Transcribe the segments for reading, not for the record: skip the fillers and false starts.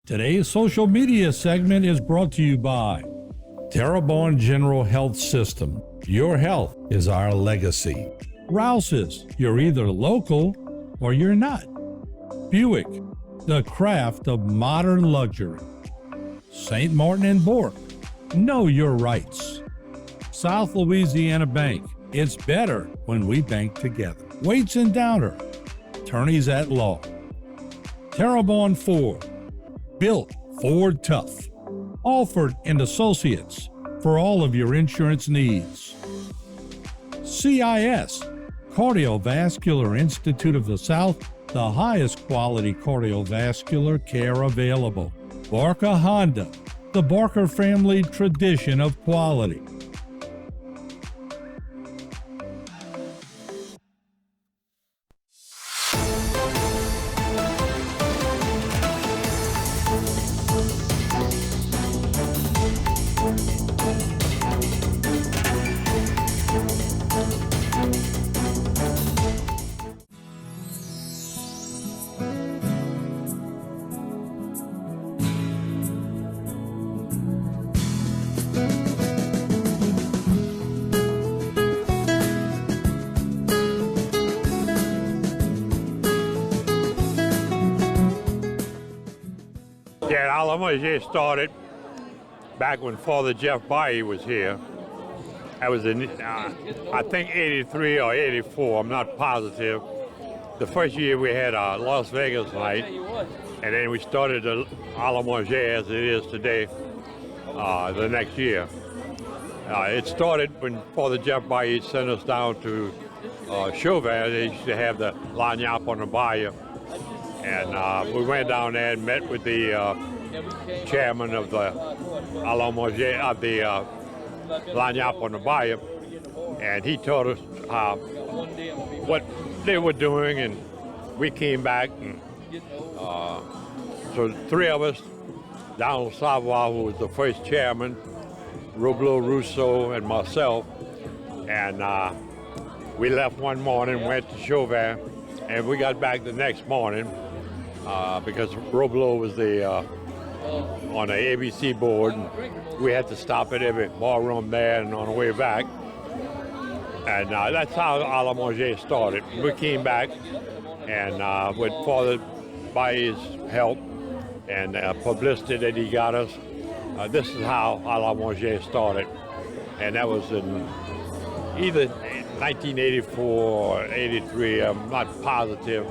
Today's social media segment is brought to you by Terrebonne General Health System. Your health is our legacy. Rouse's, you're either local or you're not. Buick, the craft of modern luxury. St. Martin and Bork, know your rights. South Louisiana Bank, it's better when we bank together. Waits and Downer, attorneys at law. Terrebonne Ford, built Ford tough. Alford and Associates, for all of your insurance needs. CIS, Cardiovascular Institute of the South, the highest quality cardiovascular care available. Barker Honda, the Barker family tradition of quality. Yeah, Allons Manger started back when Father Jeff Bayou was here. That was in, I think, 83 or 84, I'm not positive. The first year we had a Las Vegas night, and then we started the Allons Manger as it is today, the next year. It started when Father Jeff Bayou sent us down to Chauvin. They used to have the lagniappe on the bayou. And we went down there and met with the chairman of the Allons Manger, of the lagniappe on the bayou, and he told us what they were doing, and we came back, and so three of us, Donald Savoy, who was the first chairman, Roblo Rousseau, and myself, and we left one morning, went to Chauvin, and we got back the next morning. Because Roblo was on the ABC board, and we had to stop at every ballroom there and on the way back. And that's how Allons Manger started. We came back, and with Father Bayou's help and publicity that he got us, this is how Allons Manger started. And that was in either 1984 or 83, I'm not positive.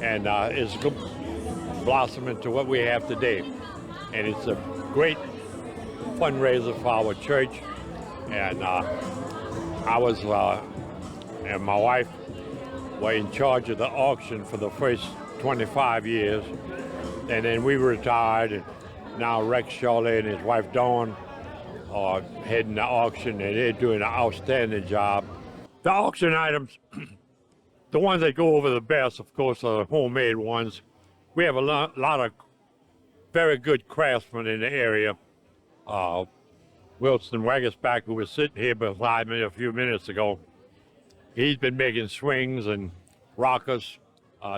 And it's blossomed into what we have today. And it's a great fundraiser for our church. And I was, and my wife were in charge of the auction for the first 25 years. And then we retired, and now Rex Shawley and his wife Dawn are heading the auction, and they're doing an outstanding job. The auction items, the ones that go over the best, of course, are the homemade ones. We have a lot of very good craftsmen in the area. Wilson Waggisback, who was sitting here beside me a few minutes ago, he's been making swings and rockers.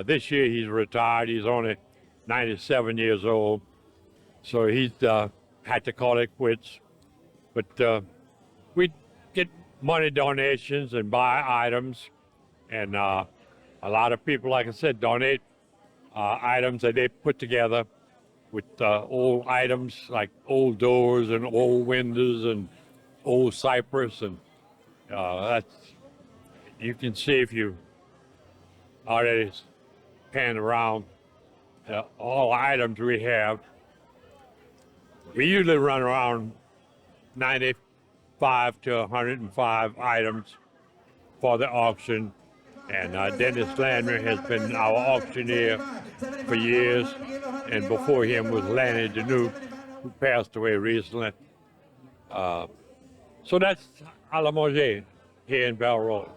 This year he's retired. He's only 97 years old. So he's had to call it quits. But we get money donations and buy items. And a lot of people, like I said, donate items that they put together with old items like old doors and old windows and old cypress. And that's, you can see if you already pan around all items we have. We usually run around 95 to 105 items for the auction. And Dennis Landry has been our auctioneer for years. And before him was Lanny Denuke, who passed away recently. So that's Allons Manger here in Belle Road.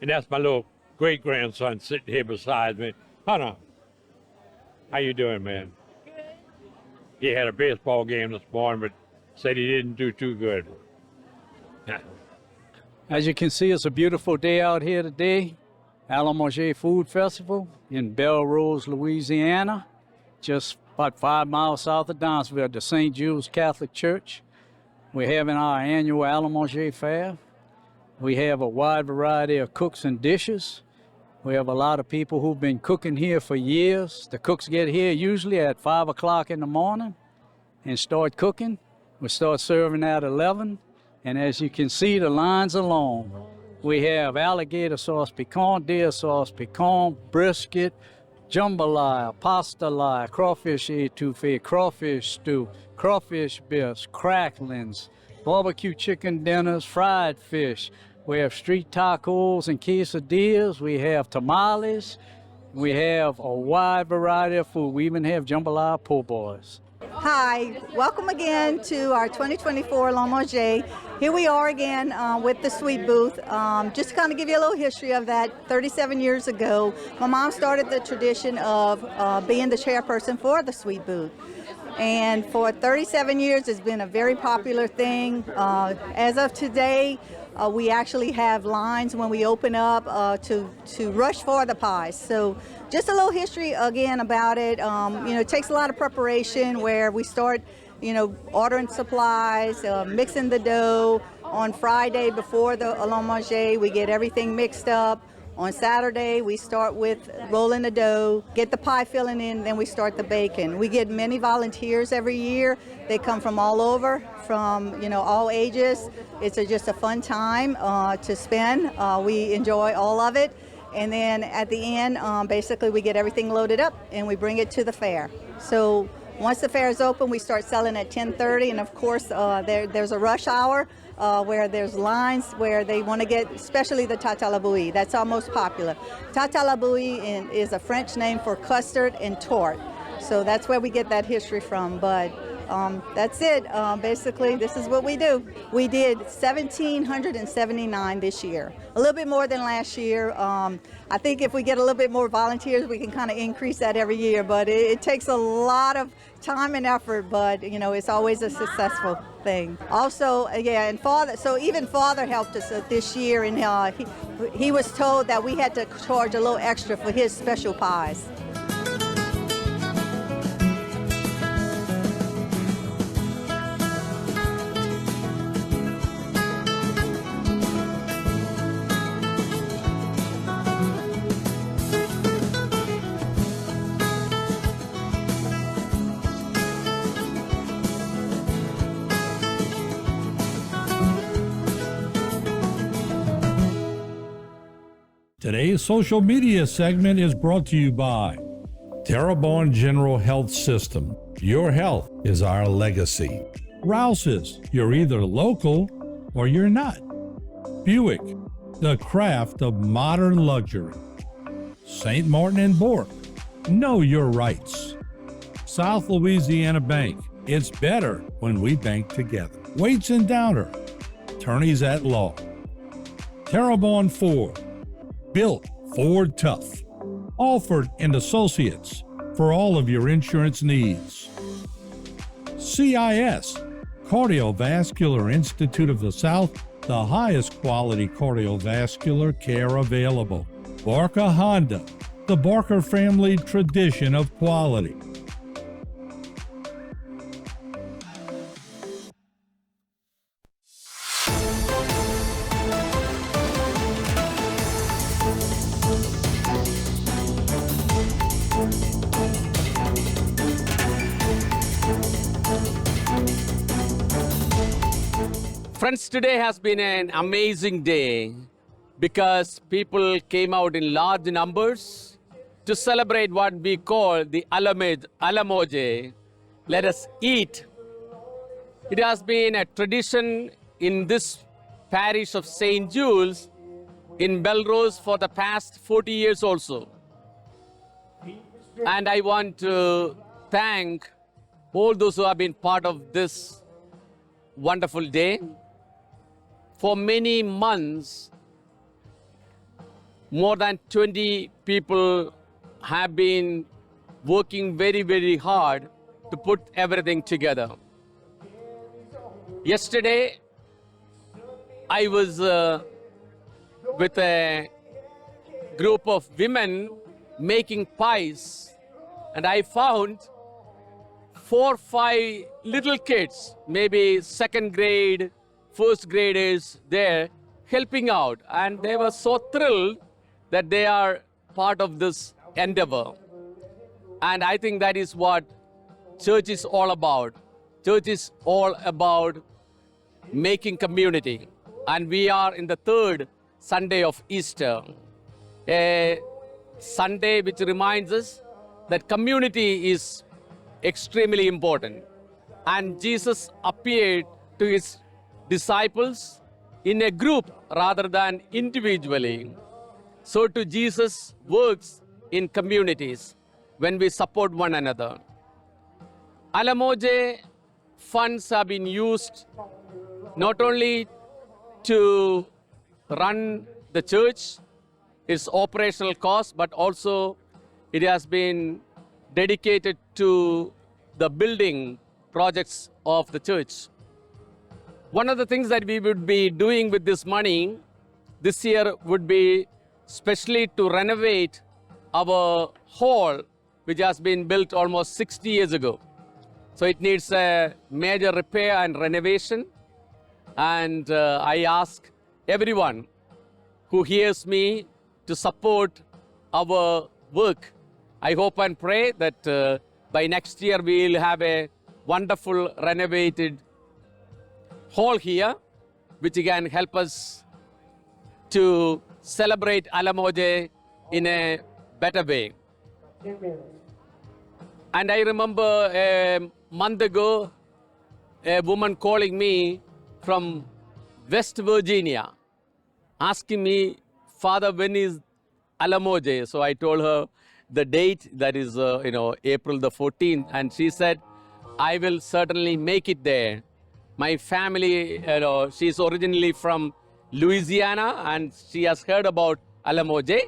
And that's my little great-grandson sitting here beside me. Hunter, how you doing, man? Good. He had a baseball game this morning, but said he didn't do too good. As you can see, it's a beautiful day out here today. Allons Manger Food Festival in Belle Rose, Louisiana. just about 5 miles south of Downsville at the St. Jude's Catholic Church. We're having our annual Allons Manger fair. We have a wide variety of cooks and dishes. We have a lot of people who've been cooking here for years. The cooks get here usually at 5 o'clock in the morning and start cooking. We start serving at 11. And as you can see, the lines are long. We have alligator sauce, pecan, deer sauce, pecan, brisket, jambalaya, pasta lie, crawfish etouffee, crawfish stew, crawfish bisques, cracklings, barbecue chicken dinners, fried fish. We have street tacos and quesadillas. We have tamales. We have a wide variety of food. We even have jambalaya po' boys. Hi, welcome again to our 2024 Allons Manger. Here we are again with the sweet booth. Just to kind of give you a little history of that, 37 years ago, my mom started the tradition of being the chairperson for the sweet booth. And for 37 years, it's been a very popular thing. As of today, we actually have lines when we open up to rush for the pies. So just a little history again about it. It takes a lot of preparation where we start, ordering supplies, mixing the dough. On Friday before the Allons Manger, we get everything mixed up. On Saturday, we start with rolling the dough, get the pie filling in, then we start the baking. We get many volunteers every year. They come from all over, from all ages. It's just a fun time to spend. We enjoy all of it. And then at the end, basically we get everything loaded up and we bring it to the fair. So once the fair is open, we start selling at 10:30, and of course there's a rush hour where there's lines where they want to get, especially the tarte à la bouillie. That's our most popular. Tarte à la bouillie is a French name for custard and torte. So that's where we get that history from. But that's it. Basically, this is what we do. We did 1,779 this year, a little bit more than last year. I think if we get a little bit more volunteers, we can kind of increase that every year. But it takes a lot of time and effort, but it's always a successful thing. Also, and Father. So even Father helped us this year, and he was told that we had to charge a little extra for his special pies. Today's social media segment is brought to you by Terrebonne General Health System. Your health is our legacy. Rouse's, you're either local or you're not. Buick, the craft of modern luxury. St. Martin and Bourke, know your rights. South Louisiana Bank, it's better when we bank together. Waits and Downer, attorneys at law. Terrebonne Ford, built Ford tough. Alford and Associates, for all of your insurance needs. CIS, Cardiovascular Institute of the South, the highest quality cardiovascular care available. Barker Honda, the Barker family tradition of quality. Friends, today has been an amazing day because people came out in large numbers to celebrate what we call the Allons Manger. Let us eat. It has been a tradition in this parish of St. Jules in Belrose for the past 40 years also. And I want to thank all those who have been part of this wonderful day. For many months, more than 20 people have been working very, very hard to put everything together. Yesterday, I was with a group of women making pies, and I found 4-5 little kids, maybe second grade, first graders there helping out. And they were so thrilled that they are part of this endeavor. And I think that is what church is all about. Church is all about making community. And we are in the third Sunday of Easter, a Sunday which reminds us that community is extremely important. And Jesus appeared to his disciples in a group rather than individually. So too Jesus works in communities when we support one another. Allons Manger funds have been used not only to run the church, its operational costs, but also it has been dedicated to the building projects of the church. One of the things that we would be doing with this money this year would be especially to renovate our hall, which has been built almost 60 years ago. So it needs a major repair and renovation. And I ask everyone who hears me to support our work. I hope and pray that by next year we will have a wonderful renovated hall here, which can help us to celebrate Allons Manger in a better way. And I remember a month ago, a woman calling me from West Virginia, asking me, Father, when is Allons Manger? So I told her the date, that is, April the 14th. And she said, I will certainly make it there. My family, she's originally from Louisiana, and she has heard about Allons Manger.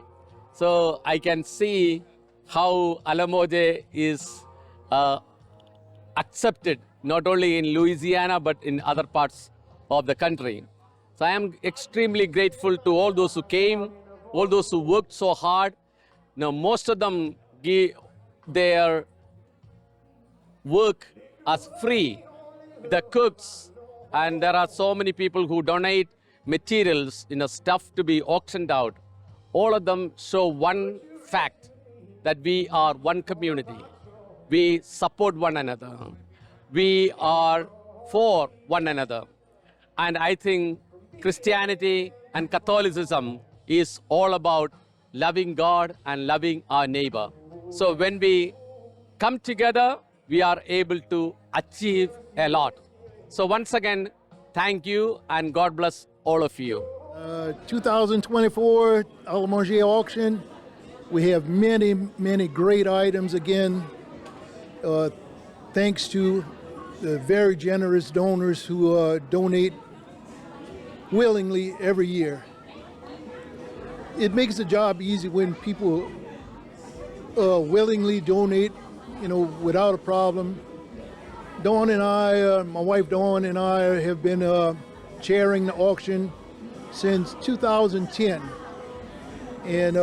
So I can see how Allons Manger is accepted, not only in Louisiana, but in other parts of the country. So I am extremely grateful to all those who came, all those who worked so hard. Now, most of them give their work as free, the cooks, and there are so many people who donate materials, stuff to be auctioned out. All of them show one fact, that we are one community. We support one another. We are for one another. And I think Christianity and Catholicism is all about loving God and loving our neighbor. So when we come together, we are able to achieve a lot. So once again, thank you and God bless all of you. 2024 Allons Manger auction. We have many, many great items again, thanks to the very generous donors who donate willingly every year. It makes the job easy when people willingly donate, without a problem. Dawn and I, my wife Dawn and I have been chairing the auction since 2010. And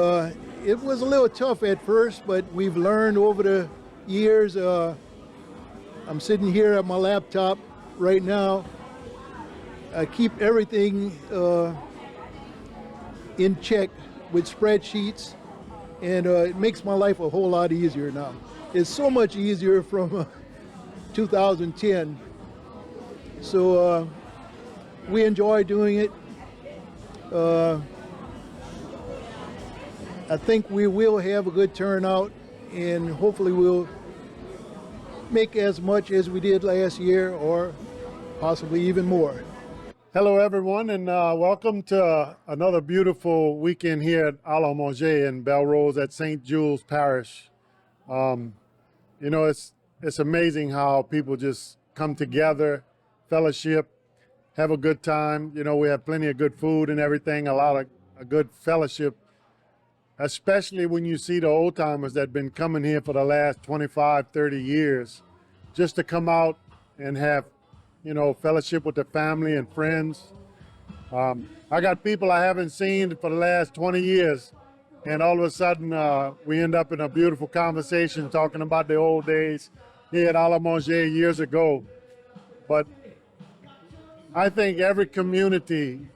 it was a little tough at first, but we've learned over the years. I'm sitting here at my laptop right now. I keep everything in check with spreadsheets, and it makes my life a whole lot easier now. It's so much easier from 2010. So we enjoy doing it. I think we will have a good turnout, and hopefully we'll make as much as we did last year, or possibly even more. Hello, everyone, and welcome to another beautiful weekend here at Allons Manger in Belrose at St. Jules Parish. It's amazing how people just come together, fellowship, have a good time. We have plenty of good food and everything, a lot of a good fellowship, especially when you see the old timers that have been coming here for the last 25, 30 years, just to come out and have fellowship with the family and friends. I got people I haven't seen for the last 20 years and all of a sudden we end up in a beautiful conversation talking about the old days here at Allons Manger years ago. But I think every community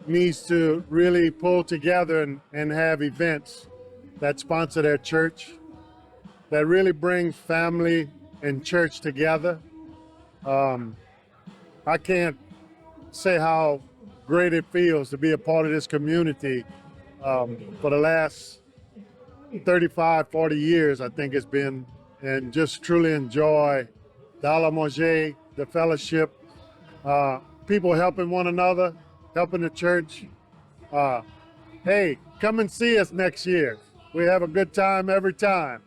needs to really pull together and have events that sponsor their church, that really brings family and church together. I can't say how great it feels to be a part of this community. For the last 35, 40 years, I think it's been, and just truly enjoy the Allons Manger, the fellowship, people helping one another, helping the church. Hey, come and see us next year. We have a good time every time.